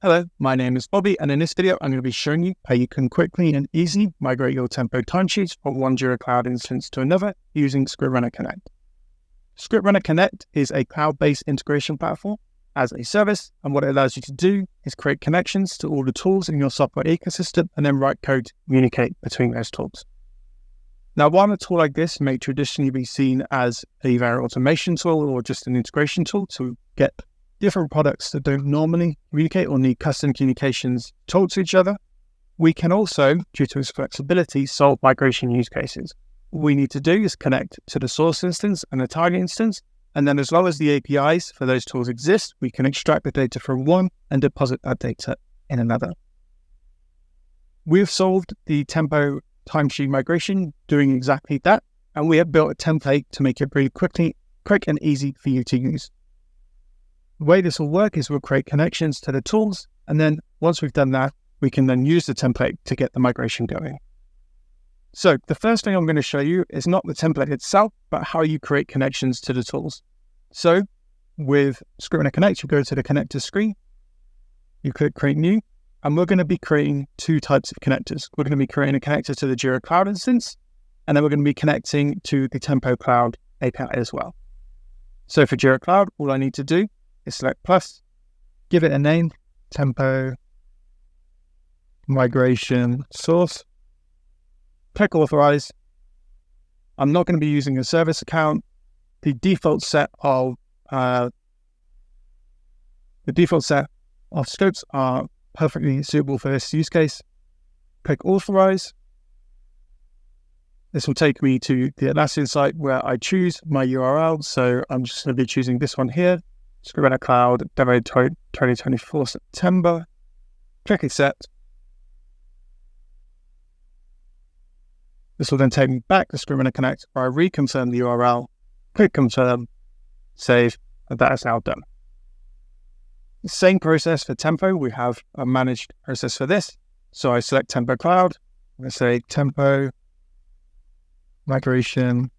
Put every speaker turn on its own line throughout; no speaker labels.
Hello, my name is Bobby, and in this video, I'm going to be showing you how you can quickly and easily migrate your Tempo timesheets from one Jira Cloud instance to another using ScriptRunner Connect. ScriptRunner Connect is a cloud-based integration platform as a service, and what it allows you to do is create connections to all the tools in your software ecosystem and then write code to communicate between those tools. Now, while a tool like this may traditionally be seen as a very automation tool or just an integration tool to get different products that don't normally communicate or need custom communications talk to each other, we can also, due to its flexibility, solve migration use cases. What we need to do is connect to the source instance and the target instance, and then as long as the APIs for those tools exist, we can extract the data from one and deposit that data in another. We've solved the Tempo timesheet migration doing exactly that, and we have built a template to make it really quick and easy for you to use. The way this will work is we'll create connections to the tools, and then once we've done that, we can then use the template to get the migration going. So the first thing I'm going to show you is not the template itself, but how you create connections to the tools. So with ScriptRunner Connect, you go to the connector screen, you click Create New, and we're going to be creating two types of connectors. We're going to be creating a connector to the Jira Cloud instance, and then we're going to be connecting to the Tempo Cloud API as well. So for Jira Cloud, all I need to do is select plus, give it a name, Tempo Migration Source, click Authorize. I'm not going to be using a service account. The default set of scopes are perfectly suitable for this use case. Click Authorize. This will take me to the Atlassian site where I choose my URL. So I'm just going to be choosing this one here. ScriptRunner Cloud, Demo 2024 September. Click Accept. This will then take me back to ScriptRunner Connect where I reconfirm the URL, click Confirm, Save, and that is now done. Same process for Tempo. We have a managed process for this. So I select Tempo Cloud. I'm going to say Tempo Migration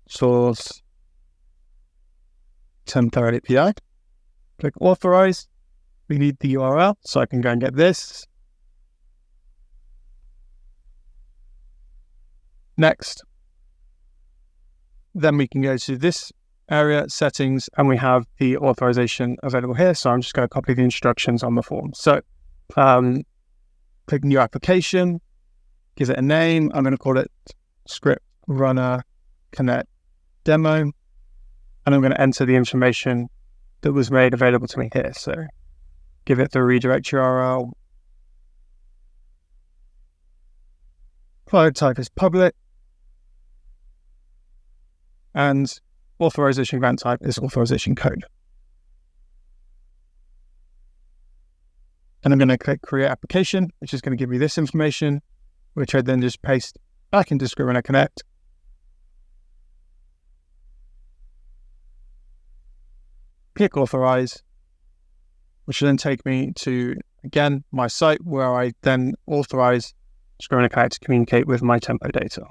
Source Tempo API. Click Authorize. We need the URL, so I can go and get this. Next. Then we can go to this area, settings, and we have the authorization available here. So I'm just going to copy the instructions on the form. So click New Application, give it a name. I'm going to call it ScriptRunner Connect Demo. And I'm going to enter the information that was made available to me here. So give it the redirect URL. Cloud type is public. And authorization grant type is authorization code. And I'm going to click Create Application, which is going to give me this information, which I then just paste back into ScriptRunner Connect. Click Authorize, which will then take me to, again, my site where I then authorize ScriptRunner Connect to communicate with my Tempo data.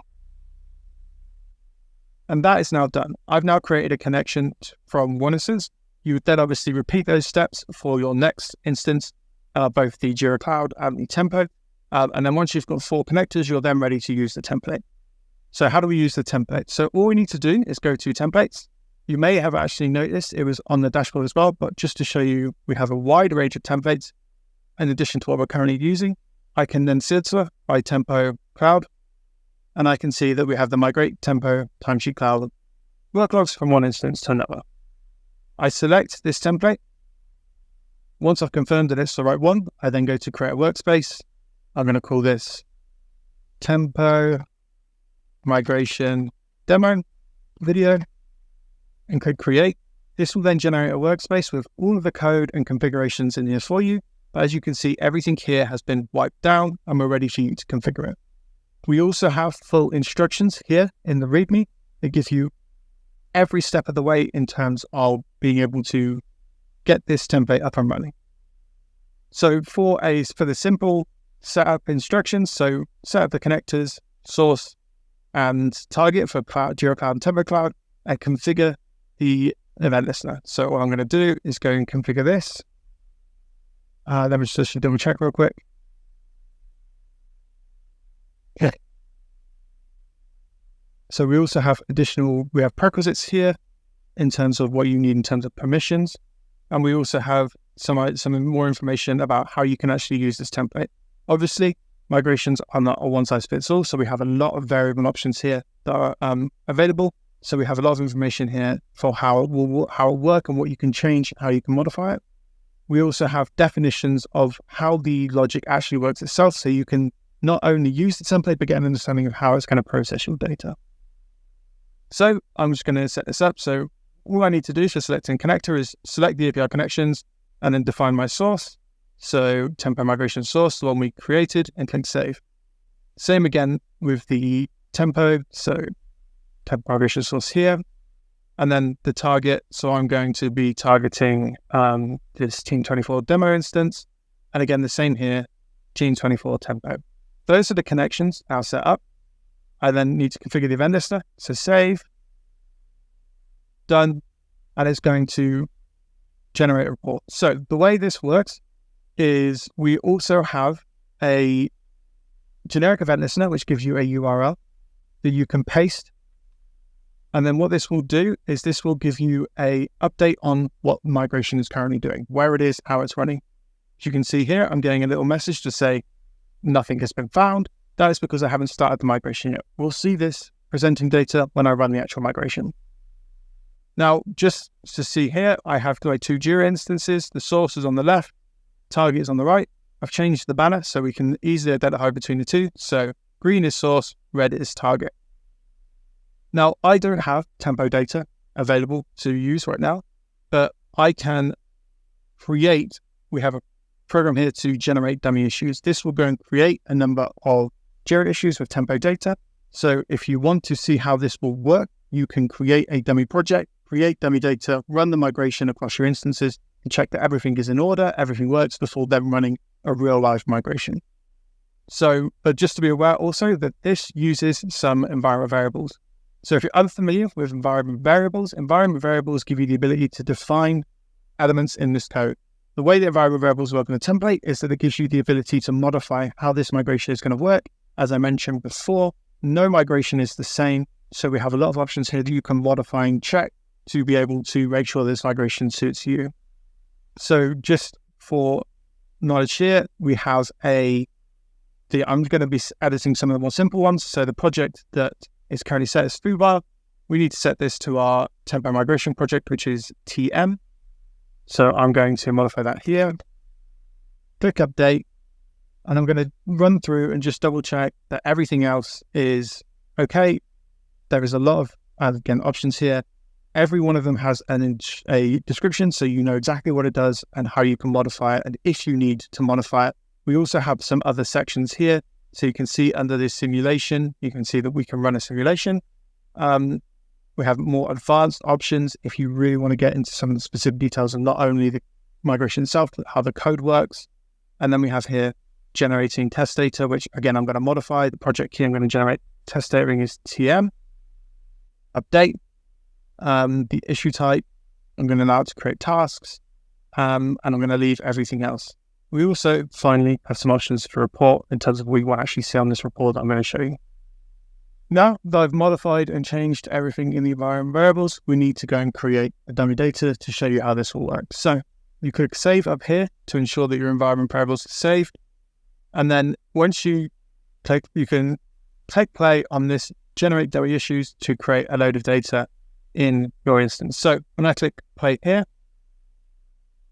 And that is now done. I've now created a connection from one instance. You would then obviously repeat those steps for your next instance, both the Jira Cloud and the Tempo. And then once you've got 4 connectors, you're then ready to use the template. So how do we use the template? So all we need to do is go to Templates. You may have actually noticed it was on the dashboard as well, but just to show you, we have a wide range of templates. In addition to what we're currently using, I can then filter by Tempo Cloud, and I can see that we have the Migrate Tempo Timesheet Cloud worklogs from one instance to another. I select this template. Once I've confirmed that it's the right one, I then go to create a workspace. I'm going to call this Tempo Migration Demo Video and click Create. This will then generate a workspace with all of the code and configurations in here for you. But as you can see, everything here has been wiped down and we're ready for you to configure it. We also have full instructions here in the README that give you every step of the way in terms of being able to get this template up and running. So for the simple setup instructions, so set up the connectors, source, and target for Jira Cloud and Tempo Cloud, and configure the event listener. So what I'm going to do is go and configure this. Let me just double check real quick. Okay. So we also have we have prerequisites here in terms of what you need in terms of permissions. And we also have some more information about how you can actually use this template. Obviously, migrations are not a one-size-fits-all, so we have a lot of variable options here that are available. So we have a lot of information here for how it will work and what you can change, how you can modify it. We also have definitions of how the logic actually works itself, so you can not only use the template, but get an understanding of how it's going to process your data. So I'm just going to set this up. So all I need to do for selecting connector is select the API connections and then define my source. So Tempo migration source, the one we created, and click save. Same again with the Tempo. So Tempo migration source here. And then the target. So I'm going to be targeting this Team24 demo instance. And again, the same here, Team24 Tempo. Those are the connections now set up. I then need to configure the event listener. So save, done, and it's going to generate a report. So the way this works is we also have a generic event listener, which gives you a URL that you can paste. And then what this will do is this will give you a update on what migration is currently doing, where it is, how it's running. As you can see here, I'm getting a little message to say nothing has been found. That is because I haven't started the migration yet. We'll see this presenting data when I run the actual migration. Now, just to see here, I have my two Jira instances. The source is on the left, target is on the right. I've changed the banner so we can easily identify between the two. So green is source, red is target. Now, I don't have Tempo data available to use right now, but I can create, we have a program here to generate dummy issues. This will go and create a number of Jira issues with Tempo data. So if you want to see how this will work, you can create a dummy project, create dummy data, run the migration across your instances, and check that everything is in order, everything works before then running a real live migration. So, but just to be aware also that this uses some environment variables. So if you're unfamiliar with environment variables give you the ability to define elements in this code. The way the environment variables work in a template is that it gives you the ability to modify how this migration is going to work. As I mentioned before, no migration is the same. So we have a lot of options here that you can modify and check to be able to make sure this migration suits you. So just for knowledge here, we have I'm going to be editing some of the more simple ones. So the project that is currently set as foobar, we need to set this to our Tempo migration project, which is TM. So I'm going to modify that here, click update, and I'm going to run through and just double check that everything else is okay. There is a lot of, again, options here. Every one of them has a description, so you know exactly what it does and how you can modify it, and if you need to modify it. We also have some other sections here. So you can see under this simulation, you can see that we can run a simulation. We have more advanced options if you really want to get into some of the specific details of not only the migration itself, but how the code works. And then we have here generating test data, which again, I'm going to modify. The project key I'm going to generate test data is TM. Update. The issue type, I'm going to allow it to create tasks. And I'm going to leave everything else. We also finally have some options for report in terms of what we want to actually see on this report that I'm going to show you. Now that I've modified and changed everything in the environment variables, we need to go and create a dummy data to show you how this will work. So you click save up here to ensure that your environment variables are saved. And then once you click, you can click play on this generate dummy issues to create a load of data in your instance. So when I click play here,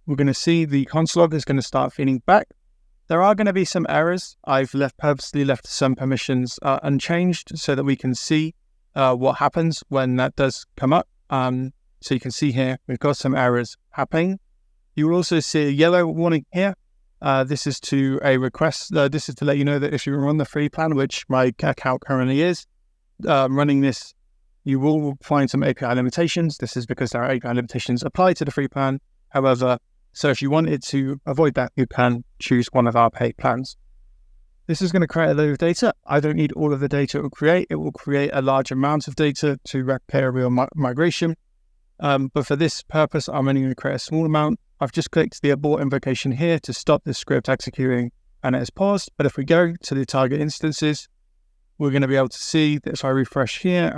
we're going to see the console log is going to start feeding back. There are going to be some errors. I've purposely left some permissions unchanged so that we can see what happens when that does come up. So you can see here, we've got some errors happening. You will also see a yellow warning here. This is to a request. This is to let you know that if you're on the free plan, which my account currently is, running this, you will find some API limitations. This is because there are API limitations applied to the free plan. However, so if you wanted to avoid that, you can choose one of our paid plans. This is going to create a load of data. I don't need all of the data it will create. It will create a large amount of data to replicate a real migration. But for this purpose, I'm only going to create a small amount. I've just clicked the abort invocation here to stop the script executing, and it has paused. But if we go to the target instances, we're going to be able to see that if I refresh here,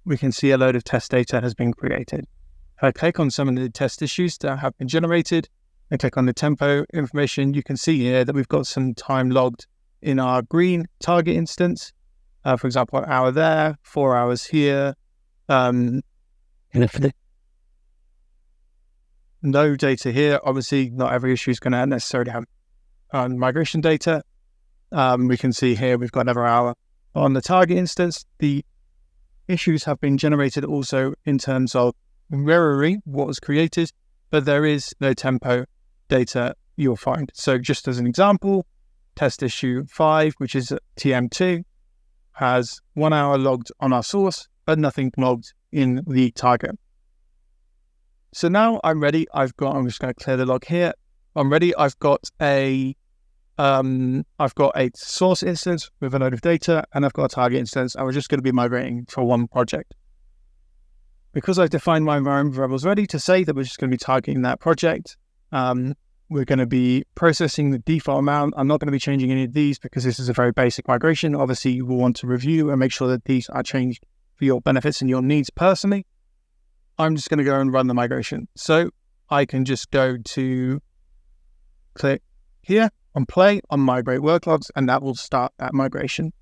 we can see a load of test data has been created. If I click on some of the test issues that have been generated and click on the tempo information, you can see here that we've got some time logged in our green target instance. For example, an hour there, 4 hours here. No data here. Obviously, not every issue is going to necessarily have migration data. We can see here we've got another hour. On the target instance, the issues have been generated also in terms of mirroring what was created, but there is no tempo data you'll find. So just as an example, test issue 5, which is TM2, has 1 hour logged on our source, but nothing logged in the target. So now I'm ready. I'm just going to clear the log here. I'm ready. I've got a source instance with a load of data, and I've got a target instance, and we're just going to be migrating for one project. Because I've defined my environment variables ready to say that we're just going to be targeting that project, we're going to be processing the default amount. I'm not going to be changing any of these because this is a very basic migration. Obviously, you will want to review and make sure that these are changed for your benefits and your needs personally. I'm just going to go and run the migration. So I can just go to click here on play on migrate worklogs, and that will start that migration.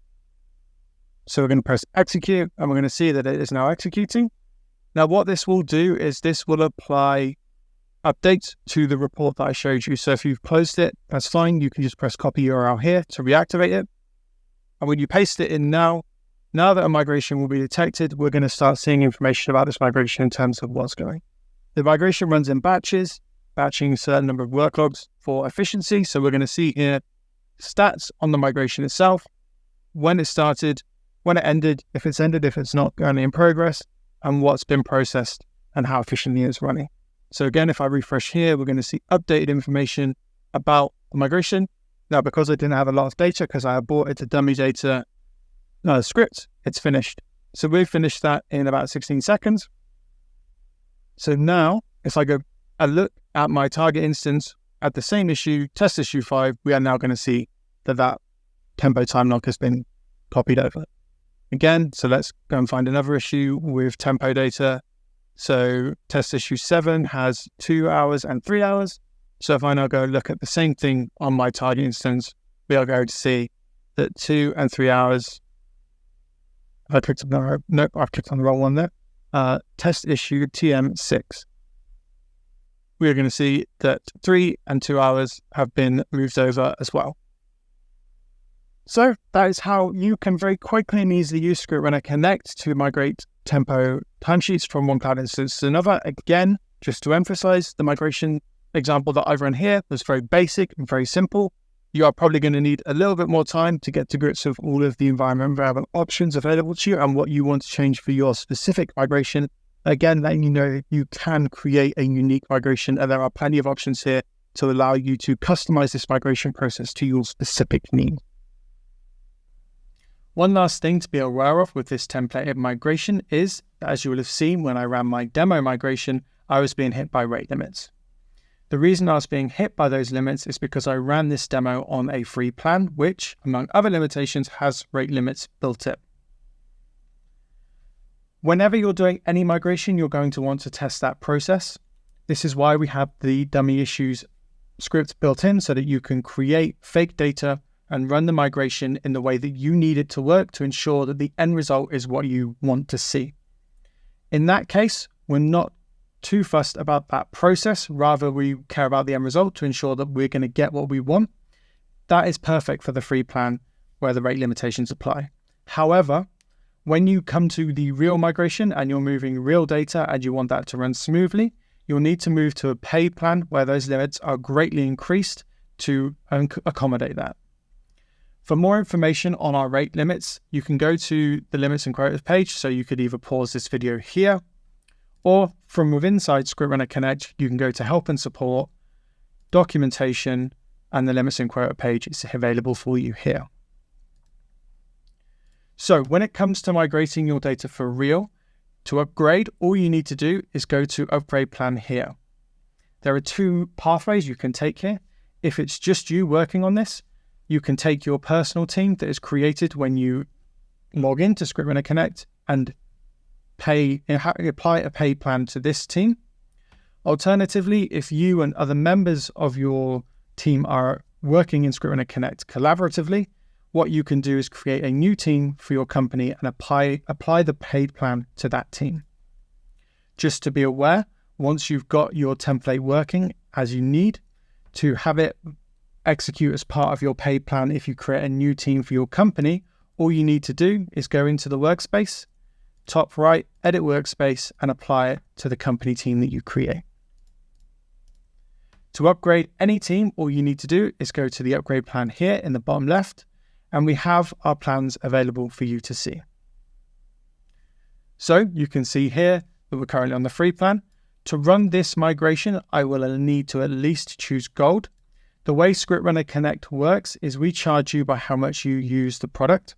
So we're going to press execute, and we're going to see that it is now executing. Now, what this will do is this will apply updates to the report that I showed you. So if you've closed it, that's fine. You can just press copy URL here to reactivate it. And when you paste it in now that a migration will be detected, we're going to start seeing information about this migration in terms of what's going. The migration runs in batches, batching a certain number of worklogs for efficiency. So we're going to see here stats on the migration itself, when it started, when it ended, if it's ended, if it's not currently in progress, and what's been processed and how efficiently it's running. So again, if I refresh here, we're going to see updated information about the migration. Now, because I didn't have a lot of data, because I aborted the dummy data script, it's finished. So we've finished that in about 16 seconds. So now, if I go and look at my target instance at the same issue, test issue 5, we are now going to see that tempo time log has been copied over. Again, so let's go and find another issue with tempo data. So test issue 7 has 2 hours and 3 hours. So if I now go look at the same thing on my target instance, we are going to see that 2 and 3 hours. I've clicked on the wrong one there. Test issue TM6. We are going to see that 3 and 2 hours have been moved over as well. So that is how you can very quickly and easily use ScriptRunner Connect to migrate Tempo timesheets from one cloud instance to another. Again, just to emphasize, the migration example that I've run here was very basic and very simple. You are probably going to need a little bit more time to get to grips with all of the environment variable options available to you and what you want to change for your specific migration. Again, letting you know you can create a unique migration, and there are plenty of options here to allow you to customize this migration process to your specific needs. One last thing to be aware of with this templated migration is, as you will have seen when I ran my demo migration, I was being hit by rate limits. The reason I was being hit by those limits is because I ran this demo on a free plan, which, among other limitations, has rate limits built in. Whenever you're doing any migration, you're going to want to test that process. This is why we have the dummy issues script built in, so that you can create fake data and run the migration in the way that you need it to work to ensure that the end result is what you want to see. In that case, we're not too fussed about that process. Rather, we care about the end result to ensure that we're going to get what we want. That is perfect for the free plan where the rate limitations apply. However, when you come to the real migration and you're moving real data and you want that to run smoothly, you'll need to move to a paid plan where those limits are greatly increased to accommodate that. For more information on our rate limits, you can go to the limits and quotas page. So you could either pause this video here, or from within ScriptRunner Connect, you can go to help and support, documentation, and the limits and quota page is available for you here. So when it comes to migrating your data for real, to upgrade, all you need to do is go to upgrade plan here. there are two pathways you can take here. If it's just you working on this, you can take your personal team that is created when you log into ScriptRunner Connect and apply a paid plan to this team. Alternatively, if you and other members of your team are working in ScriptRunner Connect collaboratively, what you can do is create a new team for your company and apply the paid plan to that team. Just to be aware, once you've got your template working as you need to have it execute as part of your paid plan, if you create a new team for your company, all you need to do is go into the workspace, top right, edit workspace, and apply it to the company team that you create. To upgrade any team, all you need to do is go to the upgrade plan here in the bottom left, and we have our plans available for you to see. So you can see here that we're currently on the free plan. To run this migration, I will need to at least choose Gold. The way ScriptRunner Connect works is we charge you by how much you use the product.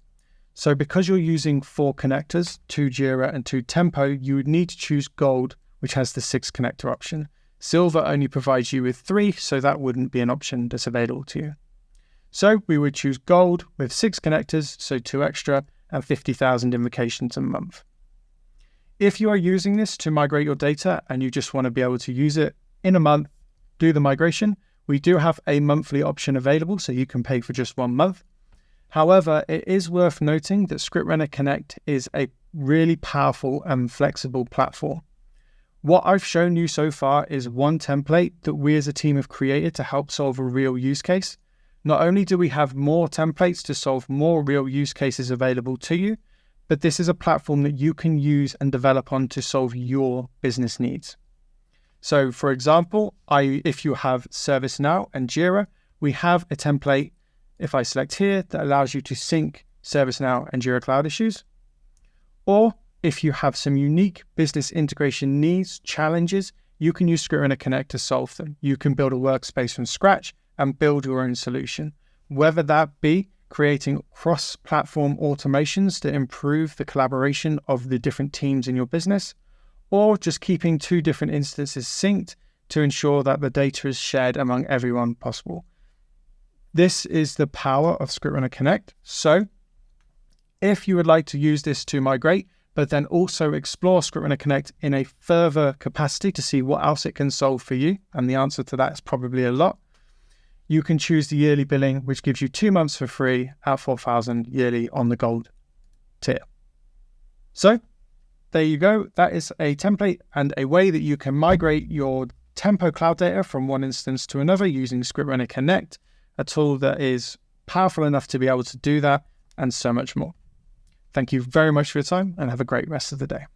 So because you're using 4 connectors, 2 Jira and 2 Tempo, you would need to choose Gold, which has the 6 connector option. Silver only provides you with 3, so that wouldn't be an option that's available to you. So we would choose Gold with 6 connectors, so 2 extra, and 50,000 invocations a month. If you are using this to migrate your data and you just want to be able to use it in a month, do the migration, we do have a monthly option available, so you can pay for just 1 month. However, it is worth noting that ScriptRunner Connect is a really powerful and flexible platform. What I've shown you so far is one template that we as a team have created to help solve a real use case. Not only do we have more templates to solve more real use cases available to you, but this is a platform that you can use and develop on to solve your business needs. So for example, if you have ServiceNow and Jira, we have a template, if I select here, that allows you to sync ServiceNow and Jira Cloud issues. Or if you have some unique business integration needs, challenges, you can use ScriptRunner Connect to solve them. You can build a workspace from scratch and build your own solution, whether that be creating cross-platform automations to improve the collaboration of the different teams in your business, or just keeping 2 different instances synced to ensure that the data is shared among everyone possible. This is the power of ScriptRunner Connect. So if you would like to use this to migrate, but then also explore ScriptRunner Connect in a further capacity to see what else it can solve for you, and the answer to that is probably a lot, you can choose the yearly billing, which gives you 2 months for free at 4,000 yearly on the Gold tier. So there you go. That is a template and a way that you can migrate your Tempo cloud data from one instance to another using ScriptRunner Connect, a tool that is powerful enough to be able to do that and so much more. Thank you very much for your time and have a great rest of the day.